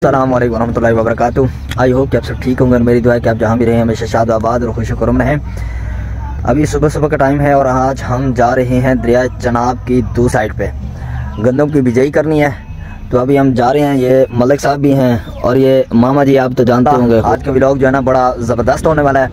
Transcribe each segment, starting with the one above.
अस्सलाम वालेकुम रहमतुल्लाहि व बरकातुहू। आई होप कि आप सब ठीक होंगे और मेरी दुआ है कि आप जहाँ भी रहें हमेशा शाद आबाद और खुश खुरम रहें। अभी सुबह सुबह का टाइम है और आज हम जा रहे हैं दरिया चनाब की दूसरी साइड पे गंदम की बिजाई करनी है। तो अभी हम जा रहे हैं। ये मलिक साहब भी हैं और ये मामा जी, आप तो जानते होंगे। आज का व्लॉग जो है ना बड़ा ज़बरदस्त होने वाला है।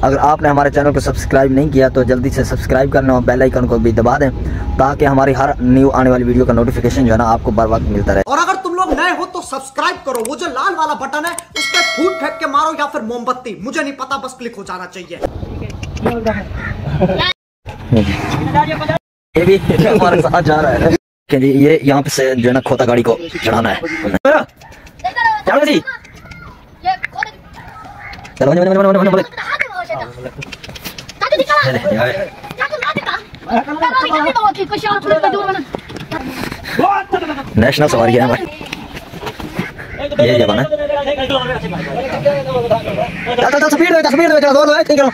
अगर आपने हमारे चैनल को सब्सक्राइब नहीं किया तो जल्दी से सब्सक्राइब करना और बेल आइकन को भी दबा दें ताकि हमारी हर न्यू आने वाली वीडियो का नोटिफिकेशन जो है ना आपको बर वक्त मिलता रहे। और अगर तुम लोग नए हो तो सब्सक्राइब करो, वो जो लाल वाला बटन है उस पर फूट फेंक के मारो या फिर मोमबत्ती, मुझे नहीं पता, बस क्लिक हो जाना चाहिए। ये भी हमारे साथ जा रहा है कि जी ये यहाँ पे से जो है ना खोता गाड़ी को चढ़ाना है। चलो जी, चलो नेशनल सवारी है हमारी। ये जवान है। चल स्पीड में चलो दो ठीक करो।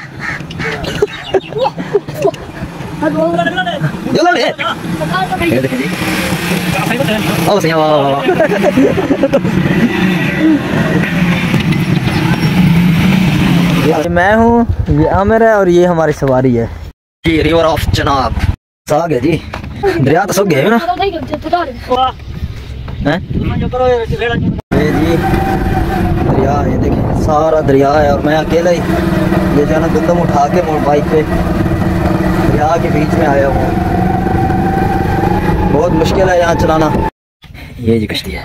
चलो ले ये देखिए जी। ओ सही वाह ये मैं हूँ, ये आमिर है और ये हमारी सवारी है। ये रिवर ऑफ चनाब साग है जी। दरिया तो सूख गए ना हैं? ये जी दरिया, ये देखिए सारा दरिया है और मैं अकेला ही ये जो है ना गंदम उठा के मोड़ बाइक पे दरिया के बीच में आया हूँ। बहुत मुश्किल है यहाँ चलाना। ये जी कश्ती है।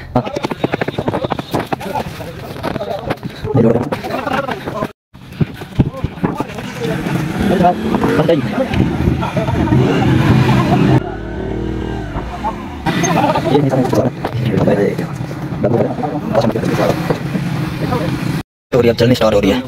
और अब चलनी स्टार्ट हो रही है।